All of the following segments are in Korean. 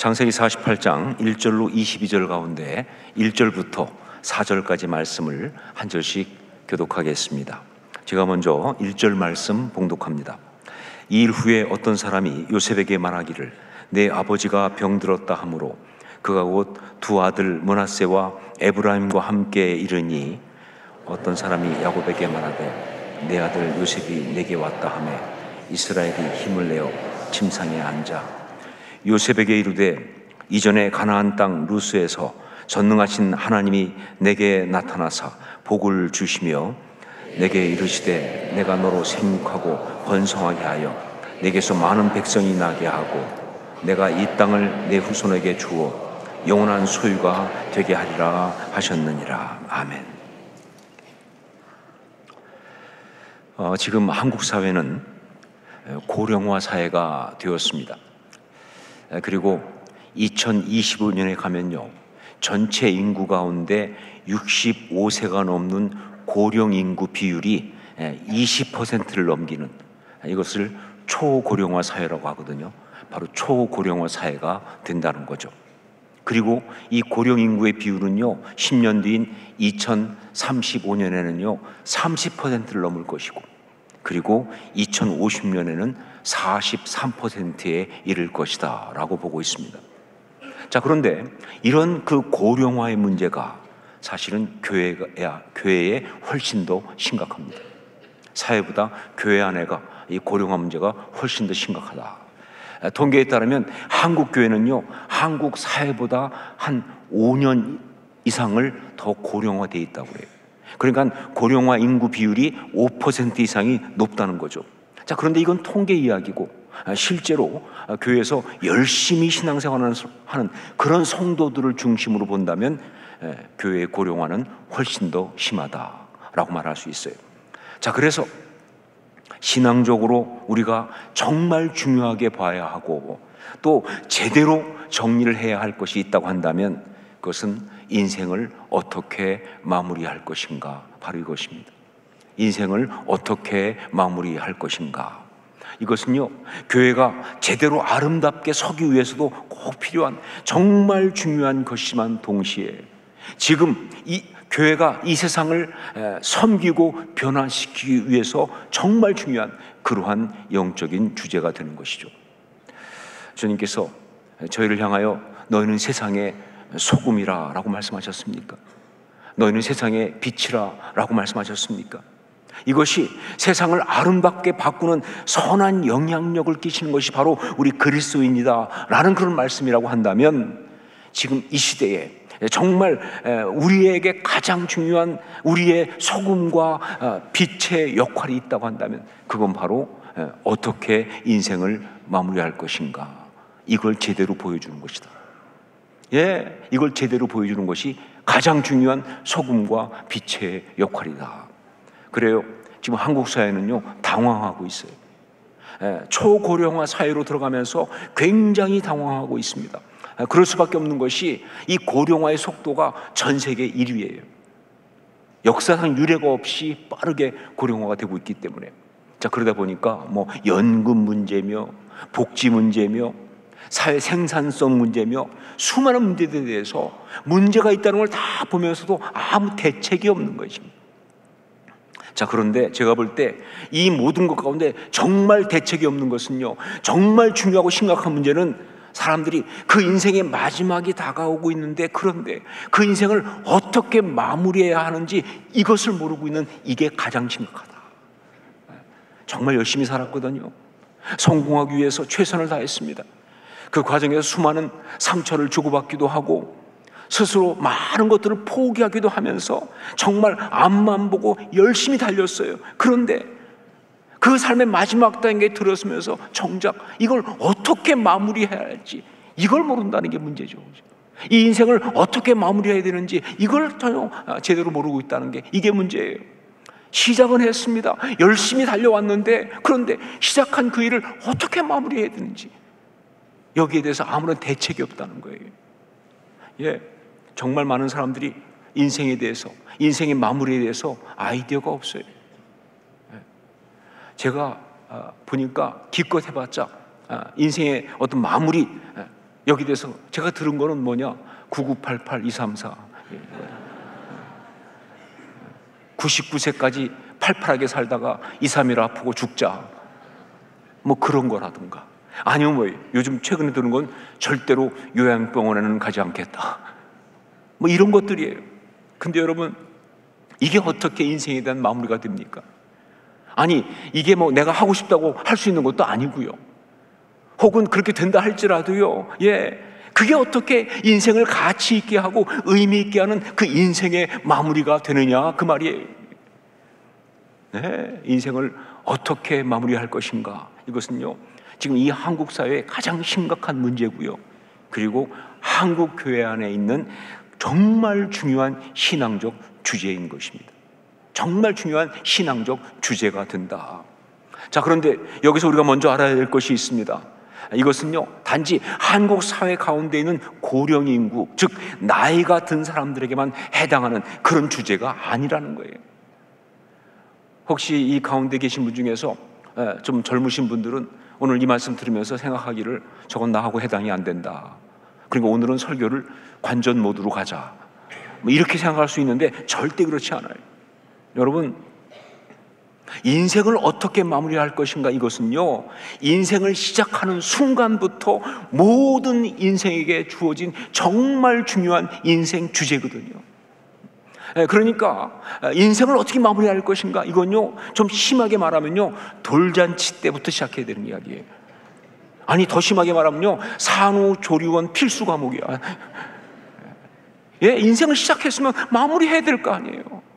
창세기 48장 1절로 22절 가운데 1절부터 4절까지 말씀을 한 절씩 교독하겠습니다. 제가 먼저 1절 말씀 봉독합니다. 이 일 후에 어떤 사람이 요셉에게 말하기를 내 아버지가 병들었다 하므로 그가 곧 두 아들 므낫세와 에브라임과 함께 이르니 어떤 사람이 야곱에게 말하되 내 아들 요셉이 내게 왔다 하매 이스라엘이 힘을 내어 침상에 앉아 요셉에게 이르되 이전에 가나안 땅 루스에서 전능하신 하나님이 내게 나타나사 복을 주시며 내게 이르시되 내가 너로 생육하고 번성하게 하여 내게서 많은 백성이 나게 하고 내가 이 땅을 내 후손에게 주어 영원한 소유가 되게 하리라 하셨느니라. 아멘. 지금 한국 사회는 고령화 사회가 되었습니다. 그리고 2025년에 가면요, 전체 인구 가운데 65세가 넘는 고령 인구 비율이 20%를 넘기는, 이것을 초고령화 사회라고 하거든요. 바로 초고령화 사회가 된다는 거죠. 그리고 이 고령 인구의 비율은요, 10년 뒤인 2035년에는요 30%를 넘을 것이고, 그리고 2050년에는 43%에 이를 것이다 라고 보고 있습니다. 자, 그런데 이런 그 고령화의 문제가 사실은 교회에 훨씬 더 심각합니다. 사회보다 교회 안에가 이 고령화 문제가 훨씬 더 심각하다. 통계에 따르면 한국 교회는요, 한국 사회보다 한 5년 이상을 더 고령화되어 있다고 해요. 그러니까 고령화 인구 비율이 5% 이상이 높다는 거죠. 자, 그런데 이건 통계 이야기고, 실제로 교회에서 열심히 신앙생활을 하는 그런 성도들을 중심으로 본다면 교회의 고령화는 훨씬 더 심하다라고 말할 수 있어요. 자, 그래서 신앙적으로 우리가 정말 중요하게 봐야 하고 또 제대로 정리를 해야 할 것이 있다고 한다면 그것은 인생을 어떻게 마무리할 것인가, 바로 이것입니다. 인생을 어떻게 마무리할 것인가. 이것은요, 교회가 제대로 아름답게 서기 위해서도 꼭 필요한 정말 중요한 것이지만 동시에 지금 이 교회가 이 세상을 섬기고 변화시키기 위해서 정말 중요한 그러한 영적인 주제가 되는 것이죠. 주님께서 저희를 향하여 너희는 세상의 소금이라 라고 말씀하셨습니까? 너희는 세상의 빛이라 라고 말씀하셨습니까? 이것이 세상을 아름답게 바꾸는 선한 영향력을 끼치는 것이 바로 우리 그리스도인이다 라는 그런 말씀이라고 한다면, 지금 이 시대에 정말 우리에게 가장 중요한 우리의 소금과 빛의 역할이 있다고 한다면 그건 바로 어떻게 인생을 마무리할 것인가, 이걸 제대로 보여주는 것이다. 이걸 제대로 보여주는 것이 가장 중요한 소금과 빛의 역할이다. 그래요, 지금 한국 사회는요 당황하고 있어요. 초고령화 사회로 들어가면서 굉장히 당황하고 있습니다. 그럴 수밖에 없는 것이 이 고령화의 속도가 전 세계 1위예요. 역사상 유례가 없이 빠르게 고령화가 되고 있기 때문에. 자, 그러다 보니까 뭐 연금 문제며 복지 문제며 사회 생산성 문제며 수많은 문제들에 대해서 문제가 있다는 걸 다 보면서도 아무 대책이 없는 것입니다. 자, 그런데 제가 볼 때 이 모든 것 가운데 정말 대책이 없는 것은요, 정말 중요하고 심각한 문제는 사람들이 그 인생의 마지막이 다가오고 있는데, 그런데 그 인생을 어떻게 마무리해야 하는지 이것을 모르고 있는, 이게 가장 심각하다. 정말 열심히 살았거든요. 성공하기 위해서 최선을 다했습니다. 그 과정에서 수많은 상처를 주고받기도 하고 스스로 많은 것들을 포기하기도 하면서 정말 앞만 보고 열심히 달렸어요. 그런데 그 삶의 마지막 단계에 들어서면서 정작 이걸 어떻게 마무리해야 할지 이걸 모른다는 게 문제죠. 이 인생을 어떻게 마무리해야 되는지 이걸 전혀 제대로 모르고 있다는 게, 이게 문제예요. 시작은 했습니다. 열심히 달려왔는데, 그런데 시작한 그 일을 어떻게 마무리해야 되는지 여기에 대해서 아무런 대책이 없다는 거예요. 정말 많은 사람들이 인생에 대해서, 인생의 마무리에 대해서 아이디어가 없어요. 제가 보니까 기껏 해봤자 인생의 어떤 마무리, 여기 대해서 제가 들은 거는 뭐냐? 9988 234 99세까지 팔팔하게 살다가 2, 3일 아프고 죽자, 뭐 그런 거라든가, 아니면 뭐 요즘 최근에 들은 건 절대로 요양병원에는 가지 않겠다, 뭐 이런 것들이에요. 근데 여러분, 이게 어떻게 인생에 대한 마무리가 됩니까? 아니, 이게 뭐 내가 하고 싶다고 할 수 있는 것도 아니고요. 혹은 그렇게 된다 할지라도요, 그게 어떻게 인생을 가치 있게 하고 의미 있게 하는 그 인생의 마무리가 되느냐, 그 말이에요. 인생을 어떻게 마무리할 것인가, 이것은요 지금 이 한국 사회의 가장 심각한 문제고요, 그리고 한국 교회 안에 있는 정말 중요한 신앙적 주제인 것입니다. 정말 중요한 신앙적 주제가 된다. 자, 그런데 여기서 우리가 먼저 알아야 될 것이 있습니다. 이것은요 단지 한국 사회 가운데 있는 고령 인구, 즉 나이가 든 사람들에게만 해당하는 그런 주제가 아니라는 거예요. 혹시 이 가운데 계신 분 중에서 좀 젊으신 분들은 오늘 이 말씀 들으면서 생각하기를, 저건 나하고 해당이 안 된다, 그러니까 오늘은 설교를 관전 모드로 가자, 뭐 이렇게 생각할 수 있는데 절대 그렇지 않아요. 여러분, 인생을 어떻게 마무리할 것인가, 이것은요 인생을 시작하는 순간부터 모든 인생에게 주어진 정말 중요한 인생 주제거든요. 그러니까 인생을 어떻게 마무리할 것인가, 이건요 좀 심하게 말하면요 돌잔치 때부터 시작해야 되는 이야기예요. 아니, 더 심하게 말하면요 산후조리원 필수 과목이야. 인생을 시작했으면 마무리해야 될 거 아니에요.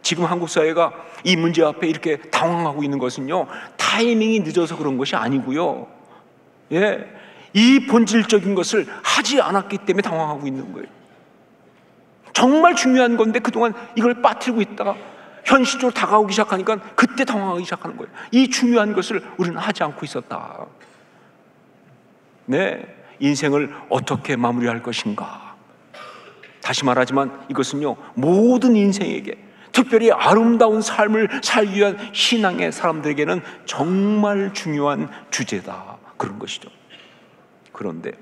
지금 한국 사회가 이 문제 앞에 이렇게 당황하고 있는 것은요 타이밍이 늦어서 그런 것이 아니고요, 이 본질적인 것을 하지 않았기 때문에 당황하고 있는 거예요. 정말 중요한 건데 그동안 이걸 빠뜨리고 있다가 현실적으로 다가오기 시작하니까 그때 당황하기 시작하는 거예요. 이 중요한 것을 우리는 하지 않고 있었다. 인생을 어떻게 마무리할 것인가. 다시 말하지만 이것은요 모든 인생에게, 특별히 아름다운 삶을 살기 위한 신앙의 사람들에게는 정말 중요한 주제다, 그런 것이죠. 그런데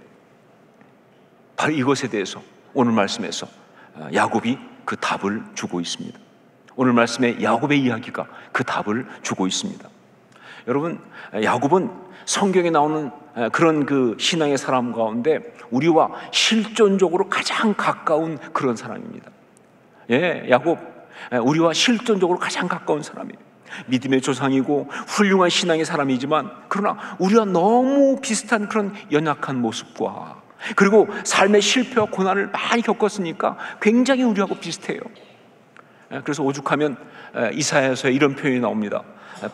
바로 이것에 대해서 오늘 말씀에서 야곱이 그 답을 주고 있습니다. 오늘 말씀에 야곱의 이야기가 그 답을 주고 있습니다. 여러분, 야곱은 성경에 나오는 그런 그 신앙의 사람 가운데 우리와 실존적으로 가장 가까운 그런 사람입니다. 야곱, 우리와 실존적으로 가장 가까운 사람이에요. 믿음의 조상이고 훌륭한 신앙의 사람이지만, 그러나 우리와 너무 비슷한 그런 연약한 모습과, 그리고 삶의 실패와 고난을 많이 겪었으니까 굉장히 우리하고 비슷해요. 그래서 오죽하면 이사야서에 이런 표현이 나옵니다.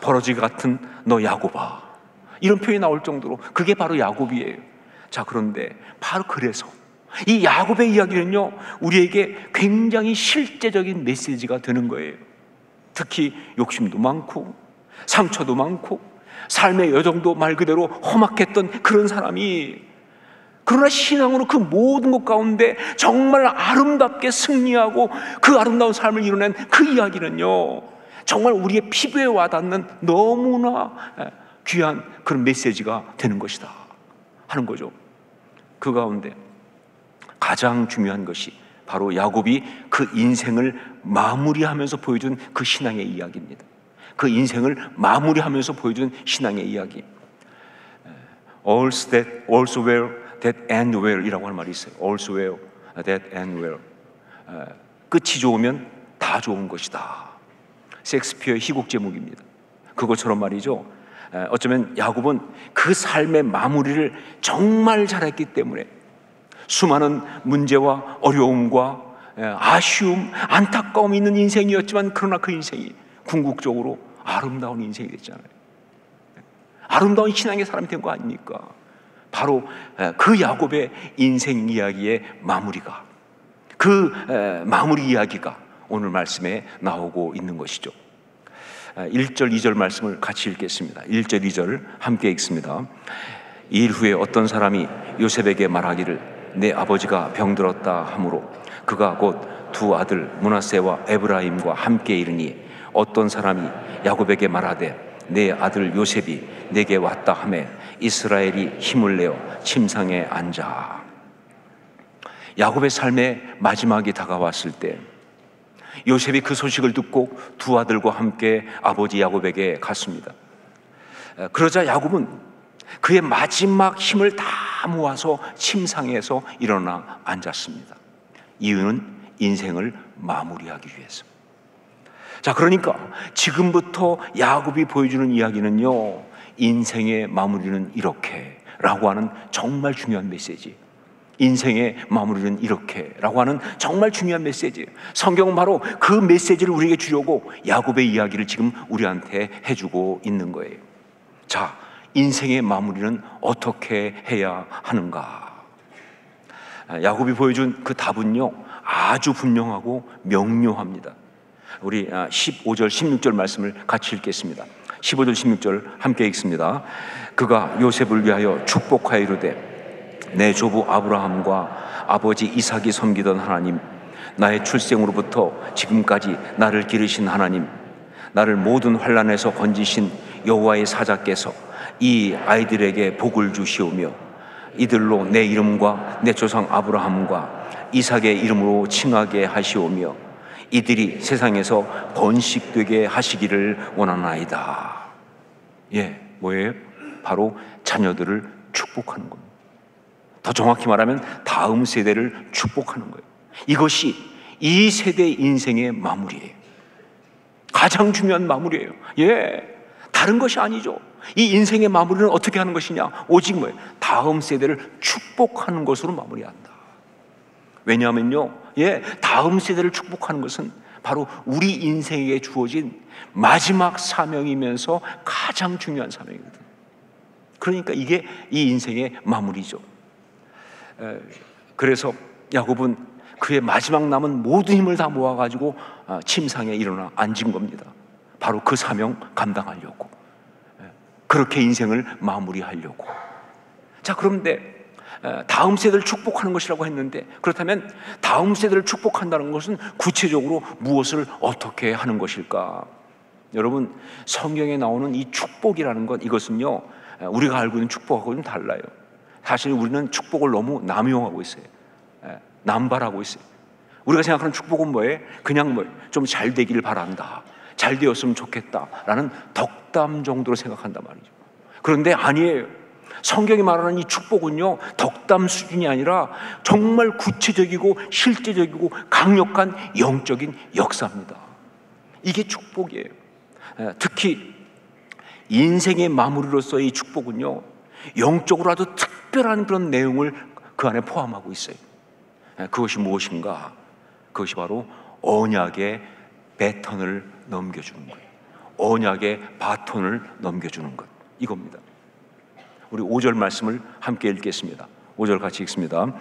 버러지 같은 너 야곱아, 이런 표현이 나올 정도로 그게 바로 야곱이에요. 자, 그런데 바로 그래서 이 야곱의 이야기는요 우리에게 굉장히 실제적인 메시지가 되는 거예요. 특히 욕심도 많고 상처도 많고 삶의 여정도 말 그대로 험악했던 그런 사람이, 그러나 신앙으로 그 모든 것 가운데 정말 아름답게 승리하고 그 아름다운 삶을 이뤄낸 그 이야기는요 정말 우리의 피부에 와닿는 너무나 귀한 그런 메시지가 되는 것이다 하는 거죠. 그 가운데 가장 중요한 것이 바로 야곱이 그 인생을 마무리하면서 보여준 그 신앙의 이야기입니다. 그 인생을 마무리하면서 보여준 신앙의 이야기. All's well that end well 이라고 하는 말이 있어요. All's well that end well. 끝이 좋으면 다 좋은 것이다. 셰익스피어의 희곡 제목입니다. 그것처럼 말이죠, 어쩌면 야곱은 그 삶의 마무리를 정말 잘했기 때문에 수많은 문제와 어려움과 아쉬움, 안타까움이 있는 인생이었지만, 그러나 그 인생이 궁극적으로 아름다운 인생이 됐잖아요. 아름다운 신앙의 사람이 된 거 아닙니까? 바로 그 야곱의 인생 이야기의 마무리가, 그 마무리 이야기가 오늘 말씀에 나오고 있는 것이죠. 1절 2절 말씀을 같이 읽겠습니다. 1절 2절 함께 읽습니다. 일 후에 어떤 사람이 요셉에게 말하기를 내 아버지가 병들었다 하므로 그가 곧 두 아들 므낫세와 에브라임과 함께 이르니 어떤 사람이 야곱에게 말하되 내 아들 요셉이 내게 왔다 하매 이스라엘이 힘을 내어 침상에 앉아. 야곱의 삶의 마지막이 다가왔을 때 요셉이 그 소식을 듣고 두 아들과 함께 아버지 야곱에게 갔습니다. 그러자 야곱은 그의 마지막 힘을 다 모아서 침상에서 일어나 앉았습니다. 이유는 인생을 마무리하기 위해서. 자, 그러니까 지금부터 야곱이 보여주는 이야기는요, 인생의 마무리는 이렇게 라고 하는 정말 중요한 메시지. 인생의 마무리는 이렇게 라고 하는 정말 중요한 메시지. 성경은 바로 그 메시지를 우리에게 주려고 야곱의 이야기를 지금 우리한테 해주고 있는 거예요. 자, 인생의 마무리는 어떻게 해야 하는가? 야곱이 보여준 그 답은요, 아주 분명하고 명료합니다. 우리 15절 16절 말씀을 같이 읽겠습니다. 15절 16절 함께 읽습니다. 그가 요셉을 위하여 축복하여 이르되 내 조부 아브라함과 아버지 이삭이 섬기던 하나님, 나의 출생으로부터 지금까지 나를 기르신 하나님, 나를 모든 환난에서 건지신 여호와의 사자께서 이 아이들에게 복을 주시오며 이들로 내 이름과 내 조상 아브라함과 이삭의 이름으로 칭하게 하시오며 이들이 세상에서 번식되게 하시기를 원하나이다. 예, 뭐예요? 바로 자녀들을 축복하는 겁니다. 더 정확히 말하면 다음 세대를 축복하는 거예요. 이것이 이 세대의 인생의 마무리예요. 가장 중요한 마무리예요. 예, 다른 것이 아니죠. 이 인생의 마무리는 어떻게 하는 것이냐? 오직 뭐예요? 다음 세대를 축복하는 것으로 마무리한다. 왜냐하면요, 예, 다음 세대를 축복하는 것은 바로 우리 인생에게 주어진 마지막 사명이면서 가장 중요한 사명이거든요. 그러니까 이게 이 인생의 마무리죠. 그래서 야곱은 그의 마지막 남은 모든 힘을 다 모아가지고 침상에 일어나 앉은 겁니다. 바로 그 사명 감당하려고, 그렇게 인생을 마무리하려고. 자, 그런데 다음 세대를 축복하는 것이라고 했는데, 그렇다면 다음 세대를 축복한다는 것은 구체적으로 무엇을 어떻게 하는 것일까? 여러분, 성경에 나오는 이 축복이라는 것, 이것은요, 우리가 알고 있는 축복하고는 달라요. 사실 우리는 축복을 너무 남용하고 있어요. 남발하고 있어요. 우리가 생각하는 축복은 뭐예요? 그냥 좀 잘 되기를 바란다, 잘 되었으면 좋겠다 라는 덕담 정도로 생각한단 말이죠. 그런데 아니에요. 성경이 말하는 이 축복은요, 덕담 수준이 아니라 정말 구체적이고 실제적이고 강력한 영적인 역사입니다. 이게 축복이에요. 특히 인생의 마무리로서의 이 축복은요, 영적으로 아주 특별한 그런 내용을 그 안에 포함하고 있어요. 그것이 무엇인가? 그것이 바로 언약의 배턴을 넘겨주는 거예요. 언약의 바톤을 넘겨주는 것, 이겁니다. 우리 5절 말씀을 함께 읽겠습니다. 5절 같이 읽습니다.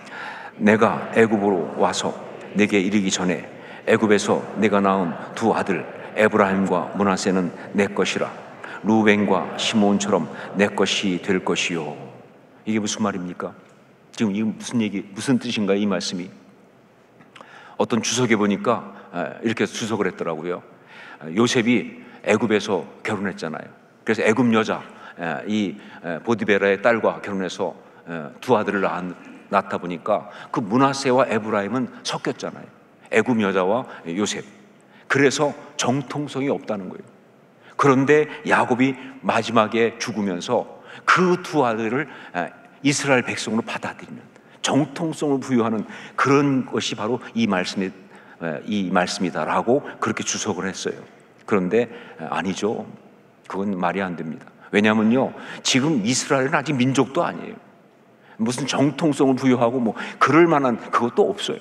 내가 애굽으로 와서 내게 이르기 전에 애굽에서 내가 낳은 두 아들 에브라임과 므낫세는 내 것이라. 루벤과 시몬처럼 내 것이 될 것이요. 이게 무슨 말입니까? 지금 이게 무슨 뜻인가요? 이 말씀이 어떤 주석에 보니까 이렇게 주석을 했더라고요. 요셉이 애굽에서 결혼했잖아요. 그래서 애굽 여자 이 보디베라의 딸과 결혼해서 두 아들을 낳다 보니까 그 므낫세와 에브라임은 섞였잖아요. 애굽 여자와 요셉. 그래서 정통성이 없다는 거예요. 그런데 야곱이 마지막에 죽으면서 그 두 아들을 이스라엘 백성으로 받아들이는, 정통성을 부여하는 그런 것이 바로 이 말씀이다라고 그렇게 주석을 했어요. 그런데 아니죠. 그건 말이 안 됩니다. 왜냐하면요, 지금 이스라엘은 아직 민족도 아니에요. 무슨 정통성을 부여하고 그럴 만한 그것도 없어요.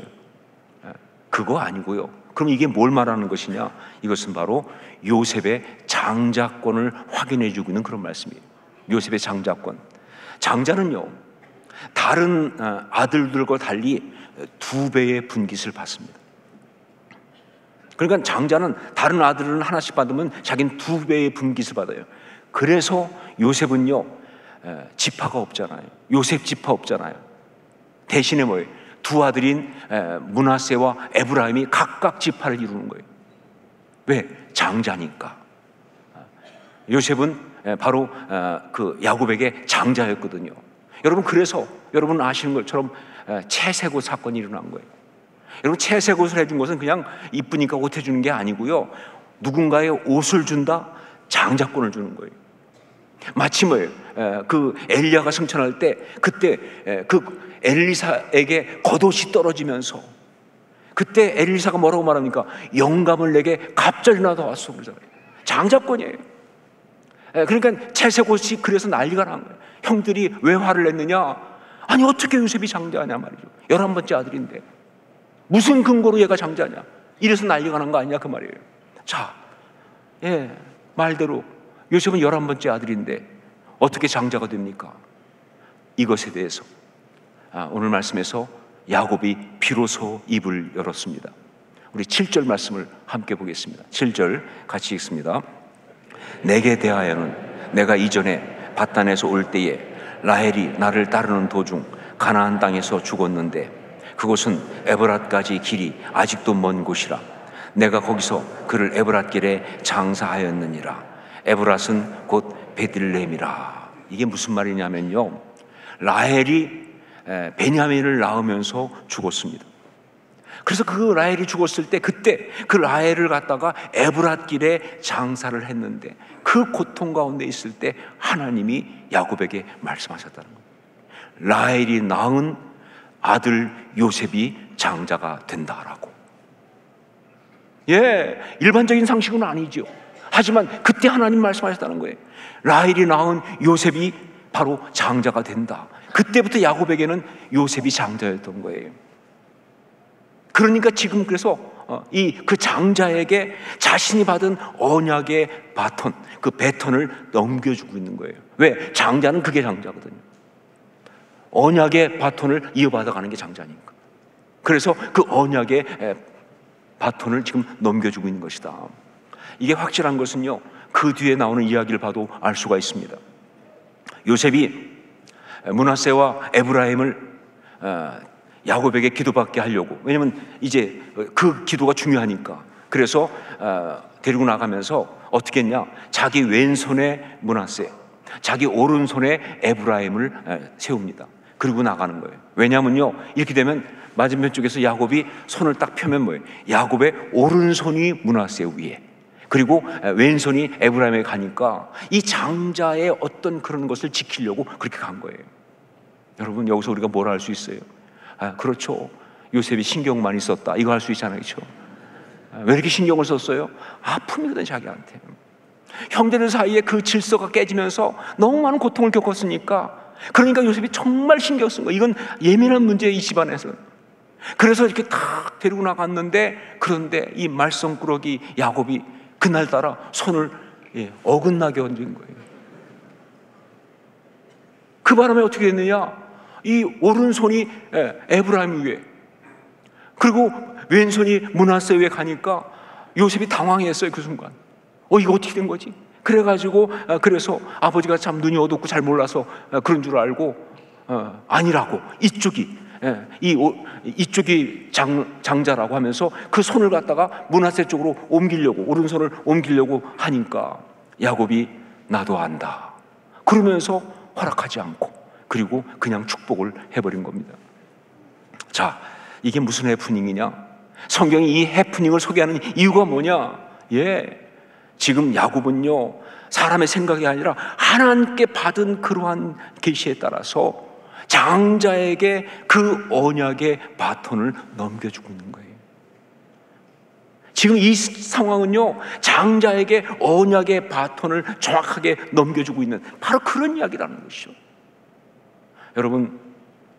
그거 아니고요. 그럼 이게 뭘 말하는 것이냐? 이것은 바로 요셉의 장자권을 확인해 주고 있는 그런 말씀이에요. 요셉의 장자권. 장자는요, 다른 아들들과 달리 2배의 분깃을 받습니다. 그러니까 장자는 다른 아들은 하나씩 받으면 자기는 2배의 분깃을 받아요. 그래서 요셉은요, 지파가 없잖아요. 요셉 지파 없잖아요. 대신에 뭐예요? 두 아들인 므낫세와 에브라임이 각각 지파를 이루는 거예요. 왜? 장자니까. 요셉은 바로 그 야곱에게 장자였거든요. 여러분, 그래서 여러분 아시는 것처럼 채색옷 사건이 일어난 거예요. 여러분, 채색옷을 해준 것은 그냥 이쁘니까 옷 해주는 게 아니고요, 누군가의 옷을 준다, 장자권을 주는 거예요. 마치 뭐예요? 그 엘리야가 승천할 때 그때 그 엘리사에게 겉옷이 떨어지면서 그때 엘리사가 뭐라고 말합니까? 영감을 내게 갑절이나 더 왔어. 그러잖아요. 장자권이에요. 그러니까 채색옷이 그래서 난리가 난 거예요. 형들이 왜 화를 냈느냐? 아니, 어떻게 요셉이 장자냐 말이죠. 11번째 아들인데 무슨 근거로 얘가 장자냐? 이래서 난리가 난 거 아니냐 그 말이에요. 자, 말대로 요셉은 11번째 아들인데 어떻게 장자가 됩니까? 이것에 대해서 오늘 말씀에서 야곱이 비로소 입을 열었습니다. 우리 7절 말씀을 함께 보겠습니다. 7절 같이 읽습니다. 내게 대하여는 내가 이전에 밧단에서 올 때에 라헬이 나를 따르는 도중 가나안 땅에서 죽었는데 그곳은 에브랏까지 길이 아직도 먼 곳이라 내가 거기서 그를 에브랏길에 장사하였느니라. 에브랏은 곧 베들레헴이라. 이게 무슨 말이냐면요, 라헬이 베냐민을 낳으면서 죽었습니다. 그래서 그 라헬이 죽었을 때 그때 그 라헬을 갖다가 에브랏길에 장사를 했는데 그 고통 가운데 있을 때 하나님이 야곱에게 말씀하셨다는 거예요. 라헬이 낳은 아들 요셉이 장자가 된다라고. 일반적인 상식은 아니죠. 하지만 그때 하나님 말씀하셨다는 거예요. 라헬이 낳은 요셉이 바로 장자가 된다. 그때부터 야곱에게는 요셉이 장자였던 거예요. 그러니까 지금 그래서 그 장자에게 자신이 받은 언약의 바톤, 그 배턴을 넘겨주고 있는 거예요. 왜? 장자는 그게 장자거든요. 언약의 바톤을 이어받아가는 게 장자니까. 그래서 그 언약의 바톤을 지금 넘겨주고 있는 것이다. 이게 확실한 것은요, 그 뒤에 나오는 이야기를 봐도 알 수가 있습니다. 요셉이 므낫세와 에브라임을 야곱에게 기도받게 하려고, 왜냐면 이제 그 기도가 중요하니까, 그래서 데리고 나가면서 어떻게 했냐, 자기 왼손에 므낫세, 자기 오른손에 에브라임을 세웁니다. 그리고 나가는 거예요. 왜냐면요, 이렇게 되면 맞은편 쪽에서 야곱이 손을 딱 펴면 뭐예요? 야곱의 오른손이 므낫세 위에, 그리고 왼손이 에브라임에 가니까 이 장자의 어떤 그런 것을 지키려고 그렇게 간 거예요. 여러분, 여기서 우리가 뭘 할 수 있어요? 그렇죠, 요셉이 신경 많이 썼다, 이거 할 수 있잖아요. 그렇죠? 왜 이렇게 신경을 썼어요? 아픔이거든, 자기한테. 형제들 사이에 그 질서가 깨지면서 너무 많은 고통을 겪었으니까, 그러니까 요셉이 정말 신경 쓴 거예요. 이건 예민한 문제예요, 이 집안에서. 그래서 이렇게 탁 데리고 나갔는데, 그런데 이 말썽꾸러기 야곱이 그날따라 손을 어긋나게 얹은 거예요. 그 바람에 어떻게 됐느냐, 이 오른손이 에브라임 위에, 그리고 왼손이 므낫세 위에 가니까 요셉이 당황했어요. 그 순간 이거 어떻게 된 거지? 그래가지고 그래서 아버지가 참 눈이 어둡고 잘 몰라서 그런 줄 알고 아니라고, 이쪽이 장자라고 하면서 그 손을 갖다가 므낫세 쪽으로 옮기려고, 오른손을 옮기려고 하니까 야곱이 나도 안다 그러면서 허락하지 않고, 그리고 그냥 축복을 해버린 겁니다. 자, 이게 무슨 해프닝이냐? 성경이 이 해프닝을 소개하는 이유가 뭐냐? 지금 야곱은요, 사람의 생각이 아니라 하나님께 받은 그러한 계시에 따라서 장자에게 그 언약의 바톤을 넘겨주고 있는 거예요. 지금 이 상황은요, 장자에게 언약의 바톤을 정확하게 넘겨주고 있는 바로 그런 이야기라는 것이죠. 여러분,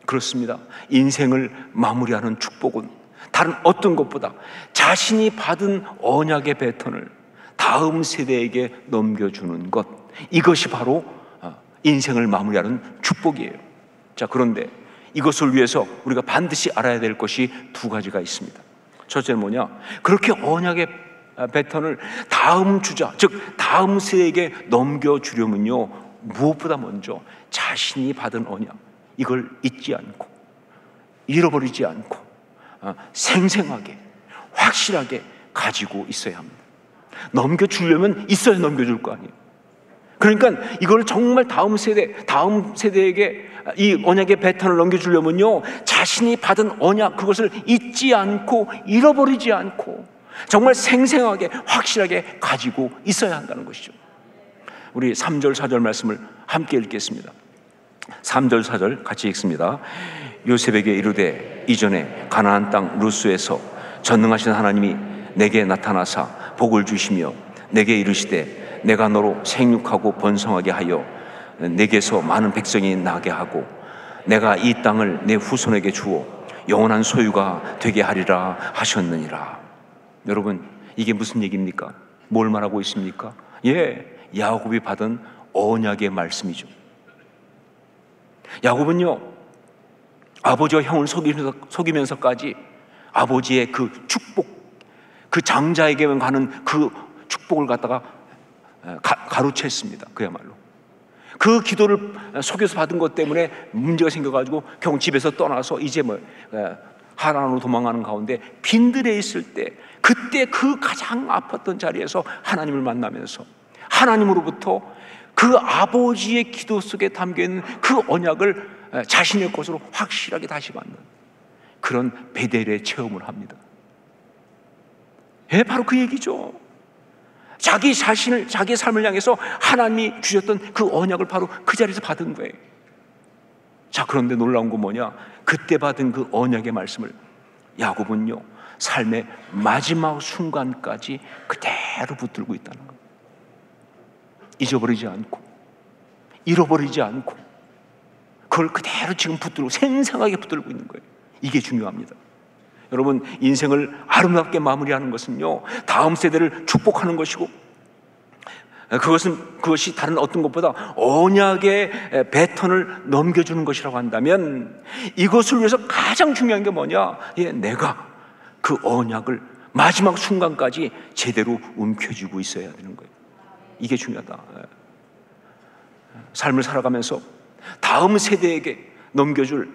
그렇습니다. 인생을 마무리하는 축복은 다른 어떤 것보다 자신이 받은 언약의 배턴을 다음 세대에게 넘겨주는 것, 이것이 바로 인생을 마무리하는 축복이에요. 자, 그런데 이것을 위해서 우리가 반드시 알아야 될 것이 두 가지가 있습니다. 첫째는 뭐냐? 그렇게 언약의 배턴을 다음 주자, 즉 다음 세대에게 넘겨주려면요, 무엇보다 먼저 자신이 받은 언약, 이걸 잊지 않고 잃어버리지 않고 생생하게 확실하게 가지고 있어야 합니다. 넘겨주려면 있어야 넘겨줄 거 아니에요. 그러니까 이걸 정말 다음 세대에게 이 언약의 배턴을 넘겨주려면요, 자신이 받은 언약, 그것을 잊지 않고 잃어버리지 않고 정말 생생하게 확실하게 가지고 있어야 한다는 것이죠. 우리 3절 4절 말씀을 함께 읽겠습니다. 3절 4절 같이 읽습니다. 요셉에게 이르되 이전에 가나안 땅 루스에서 전능하신 하나님이 내게 나타나사 복을 주시며 내게 이르시되 내가 너로 생육하고 번성하게 하여 내게서 많은 백성이 나게 하고 내가 이 땅을 내 후손에게 주어 영원한 소유가 되게 하리라 하셨느니라. 여러분, 이게 무슨 얘기입니까? 뭘 말하고 있습니까? 야곱이 받은 언약의 말씀이죠. 야곱은요, 아버지와 형을 속이면서까지 아버지의 그 축복, 그 장자에게만 가는 그 축복을 갖다가 가로챘습니다. 그야말로 그 기도를 속여서 받은 것 때문에 문제가 생겨가지고 결국 집에서 떠나서 이제 하란으로 도망가는 가운데 빈들에 있을 때, 그때 그 가장 아팠던 자리에서 하나님을 만나면서 하나님으로부터 그 아버지의 기도 속에 담겨있는 그 언약을 자신의 것으로 확실하게 다시 받는 그런 베델의 체험을 합니다. 바로 그 얘기죠. 자기 자신을, 자기의 삶을 향해서 하나님이 주셨던 그 언약을 바로 그 자리에서 받은 거예요. 자, 그런데 놀라운 건 뭐냐? 그때 받은 그 언약의 말씀을 야곱은요, 삶의 마지막 순간까지 그대로 붙들고 있다는 거예요. 잊어버리지 않고 잃어버리지 않고 그걸 그대로 지금 붙들고 생생하게 붙들고 있는 거예요. 이게 중요합니다. 여러분, 인생을 아름답게 마무리하는 것은요, 다음 세대를 축복하는 것이고, 그것이 다른 어떤 것보다 언약의 배턴을 넘겨주는 것이라고 한다면, 이것을 위해서 가장 중요한 게 뭐냐? 내가 그 언약을 마지막 순간까지 제대로 움켜쥐고 있어야 되는 거예요. 이게 중요하다. 삶을 살아가면서 다음 세대에게 넘겨줄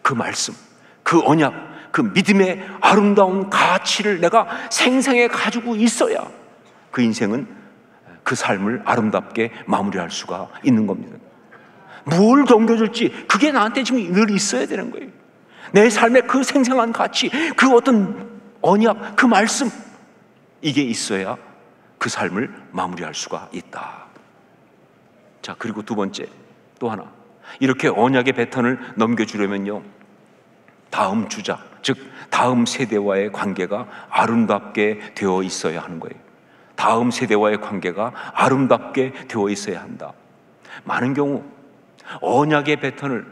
그 말씀, 그 언약, 그 믿음의 아름다운 가치를 내가 생생히 가지고 있어야 그 인생은, 그 삶을 아름답게 마무리할 수가 있는 겁니다. 뭘 넘겨줄지 그게 나한테 지금 늘 있어야 되는 거예요. 내 삶의 그 생생한 가치, 그 어떤 언약, 그 말씀, 이게 있어야 그 삶을 마무리할 수가 있다. 자, 그리고 두 번째, 또 하나, 이렇게 언약의 배턴을 넘겨주려면요, 다음 주자, 즉 다음 세대와의 관계가 아름답게 되어 있어야 하는 거예요. 다음 세대와의 관계가 아름답게 되어 있어야 한다. 많은 경우 언약의 배턴을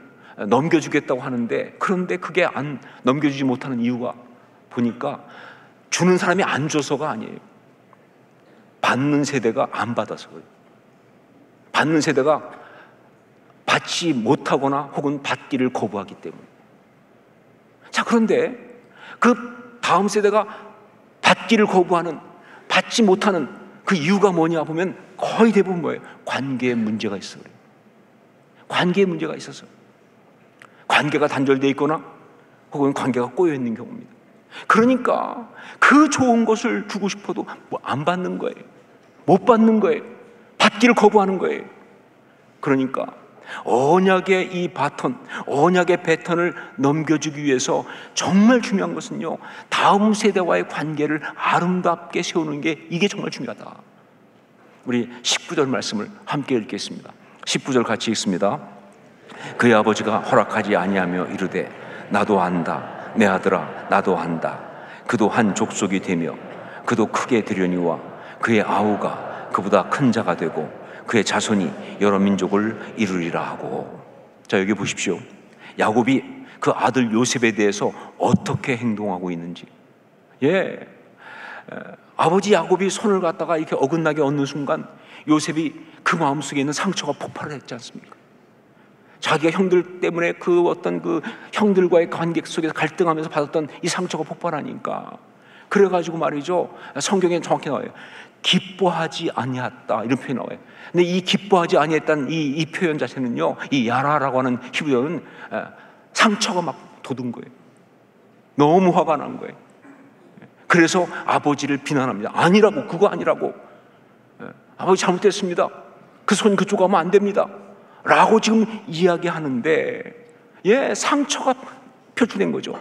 넘겨주겠다고 하는데, 그런데 그게 안 넘겨주지 못하는 이유가 보니까 주는 사람이 안 줘서가 아니에요. 받는 세대가 안 받아서 그래요. 받는 세대가 받지 못하거나 혹은 받기를 거부하기 때문에. 자, 그런데 그 다음 세대가 받기를 거부하는, 받지 못하는 그 이유가 뭐냐 보면 거의 대부분 뭐예요? 관계에 문제가 있어 그래요. 관계에 문제가 있어서, 관계가 단절되어 있거나 혹은 관계가 꼬여 있는 경우입니다. 그러니까 그 좋은 것을 주고 싶어도 안 받는 거예요. 못 받는 거예요. 받기를 거부하는 거예요. 그러니까 언약의 이 바톤, 언약의 배턴을 넘겨주기 위해서 정말 중요한 것은요, 다음 세대와의 관계를 아름답게 세우는 게, 이게 정말 중요하다. 우리 19절 말씀을 함께 읽겠습니다. 19절 같이 읽습니다. 그의 아버지가 허락하지 아니하며 이르되 나도 안다, 내 아들아 나도 안다. 그도 한 족속이 되며 그도 크게 되려니와 그의 아우가 그보다 큰 자가 되고 그의 자손이 여러 민족을 이루리라 하고. 자, 여기 보십시오. 야곱이 그 아들 요셉에 대해서 어떻게 행동하고 있는지. 아버지 야곱이 손을 갖다가 이렇게 어긋나게 얹는 순간 요셉이 그 마음속에 있는 상처가 폭발을 했지 않습니까? 자기가 형들 때문에 그 어떤 그 형들과의 관계 속에서 갈등하면서 받았던 이 상처가 폭발하니까, 그래가지고 말이죠, 성경에 정확히 나와요. 기뻐하지 아니했다, 이런 표현이 나와요. 근데 이 기뻐하지 아니했다는 이 표현 자체는요, 이 야라라고 하는 히브리어는 상처가 막 돋은 거예요. 너무 화가 난 거예요. 그래서 아버지를 비난합니다. 아니라고, 그거 아니라고. 아버지 잘못됐습니다. 그 손 그쪽 가면 안 됩니다 라고 지금 이야기하는데, 상처가 표출된 거죠.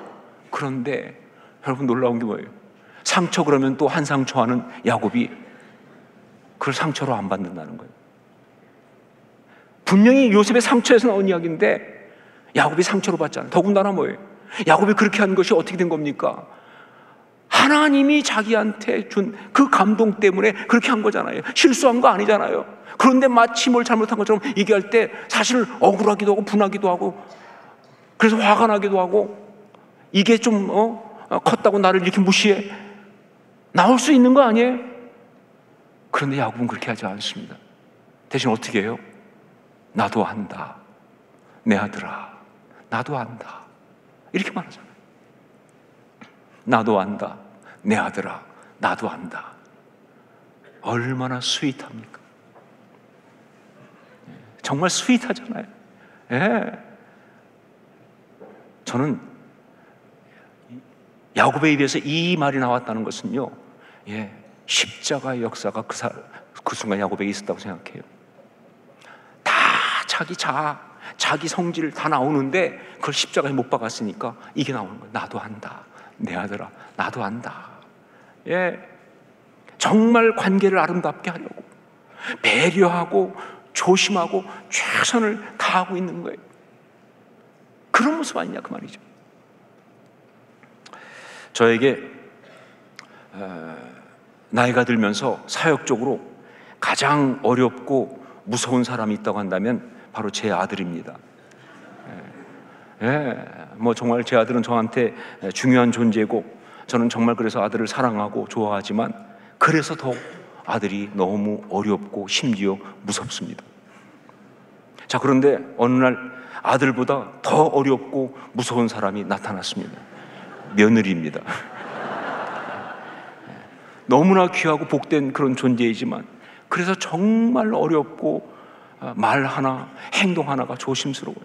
그런데 여러분, 놀라운 게 뭐예요? 상처 그러면 또 한 상처하는 야곱이 그걸 상처로 안 받는다는 거예요. 분명히 요셉의 상처에서 나온 이야기인데 야곱이 상처로 받잖아요. 더군다나 뭐예요? 야곱이 그렇게 한 것이 어떻게 된 겁니까? 하나님이 자기한테 준 그 감동 때문에 그렇게 한 거잖아요. 실수한 거 아니잖아요. 그런데 마치 뭘 잘못한 것처럼 얘기할 때 사실 억울하기도 하고 분하기도 하고, 그래서 화가 나기도 하고, 이게 좀 컸다고 나를 이렇게 무시해 나올 수 있는 거 아니에요? 그런데 야곱은 그렇게 하지 않습니다. 대신 어떻게 해요? 나도 안다, 내 아들아, 나도 안다, 이렇게 말하잖아요. 나도 안다, 내 아들아, 나도 안다. 얼마나 스윗합니까? 정말 스윗하잖아요. 저는 야곱의 입에서 이 말이 나왔다는 것은요, 십자가의 역사가 그 순간 야곱에게 있었다고 생각해요. 다 자기 성질 다 나오는데 그걸 십자가에 못 박았으니까 이게 나오는 거예요. 나도 안다, 내 아들아, 나도 안다. 정말 관계를 아름답게 하려고 배려하고 조심하고 최선을 다하고 있는 거예요. 그런 모습 아니냐 그 말이죠. 저에게 나이가 들면서 사역적으로 가장 어렵고 무서운 사람이 있다고 한다면 바로 제 아들입니다. 뭐 정말 제 아들은 저한테 중요한 존재고, 저는 정말 그래서 아들을 사랑하고 좋아하지만, 그래서 더 아들이 너무 어렵고 심지어 무섭습니다. 자, 그런데 어느 날 아들보다 더 어렵고 무서운 사람이 나타났습니다. 며느리입니다. 너무나 귀하고 복된 그런 존재이지만, 그래서 정말 어렵고 말 하나 행동 하나가 조심스러워요.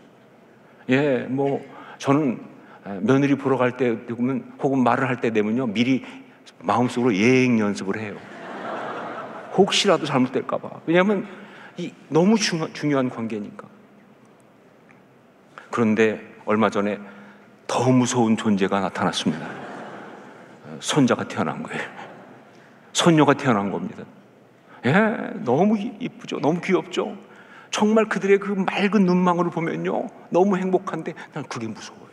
뭐 저는 며느리 보러 갈 때 되면, 혹은 말을 할 때 되면요, 미리 마음속으로 예행 연습을 해요. 혹시라도 잘못될까 봐. 왜냐하면 너무 중요한 관계니까. 그런데 얼마 전에 더 무서운 존재가 나타났습니다. 손자가 태어난 거예요. 손녀가 태어난 겁니다. 너무 이쁘죠. 너무 귀엽죠. 정말 그들의 그 맑은 눈망울을 보면요, 너무 행복한데 난 그게 무서워요.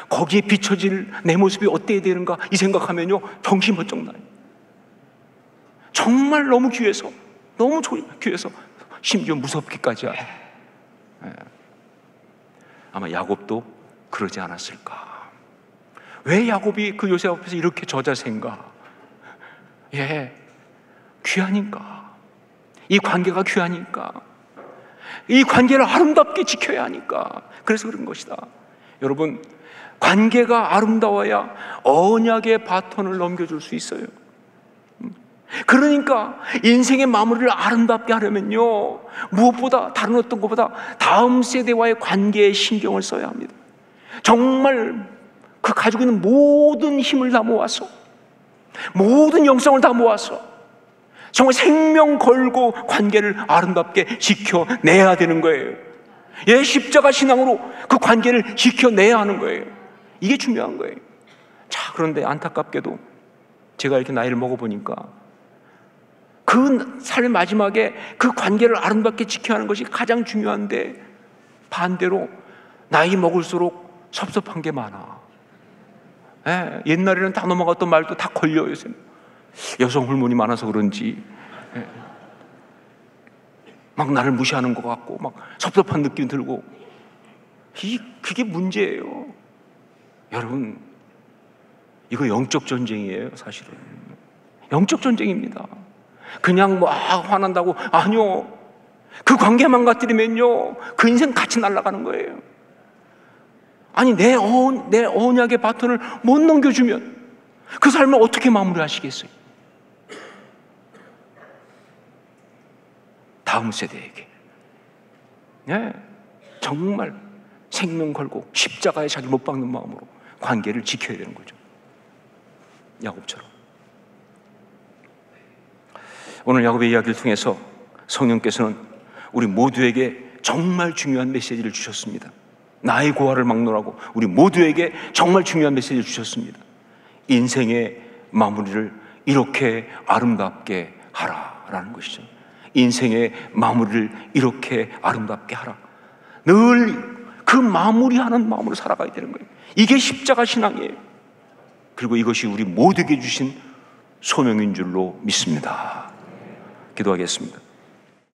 거기에 비춰질 내 모습이 어때야 되는가 이 생각하면요, 정신이 번쩍 나요. 정말 너무 귀해서, 너무 귀해서 심지어 무섭기까지 하요. 아마 야곱도 그러지 않았을까. 왜 야곱이 그 요셉 앞에서 이렇게 저자세인가? 귀하니까. 이 관계가 귀하니까. 이 관계를 아름답게 지켜야 하니까. 그래서 그런 것이다. 여러분, 관계가 아름다워야 언약의 바톤을 넘겨줄 수 있어요. 그러니까 인생의 마무리를 아름답게 하려면요, 무엇보다, 다른 어떤 것보다 다음 세대와의 관계에 신경을 써야 합니다. 정말 그 가지고 있는 모든 힘을 다 모아서, 모든 영성을 다 모아서 정말 생명 걸고 관계를 아름답게 지켜내야 되는 거예요. 십자가 신앙으로 그 관계를 지켜내야 하는 거예요. 이게 중요한 거예요. 자, 그런데 안타깝게도 제가 이렇게 나이를 먹어보니까 그 삶의 마지막에 그 관계를 아름답게 지켜야 하는 것이 가장 중요한데, 반대로 나이 먹을수록 섭섭한 게 많아. 옛날에는 다 넘어갔던 말도 다 걸려요. 요새 여성 호르몬이 많아서 그런지 막 나를 무시하는 것 같고, 막 섭섭한 느낌 들고, 그게 문제예요. 여러분, 이거 영적 전쟁이에요. 사실은 영적 전쟁입니다. 그냥 뭐 화난다고, 아니요, 그 관계 망가뜨리면요, 그 인생 같이 날아가는 거예요. 아니, 내 언약의 바톤을 못 넘겨주면 그 삶을 어떻게 마무리하시겠어요? 다음 세대에게 정말 생명 걸고 십자가에 자기 못 박는 마음으로 관계를 지켜야 되는 거죠. 야곱처럼. 오늘 야곱의 이야기를 통해서 성령께서는 우리 모두에게 정말 중요한 메시지를 주셨습니다. 나의 고아를 막론하고 우리 모두에게 정말 중요한 메시지를 주셨습니다. 인생의 마무리를 이렇게 아름답게 하라라는 것이죠. 인생의 마무리를 이렇게 아름답게 하라. 늘 그 마무리하는 마음으로 살아가야 되는 거예요. 이게 십자가 신앙이에요. 그리고 이것이 우리 모두에게 주신 소명인 줄로 믿습니다. 기도하겠습니다.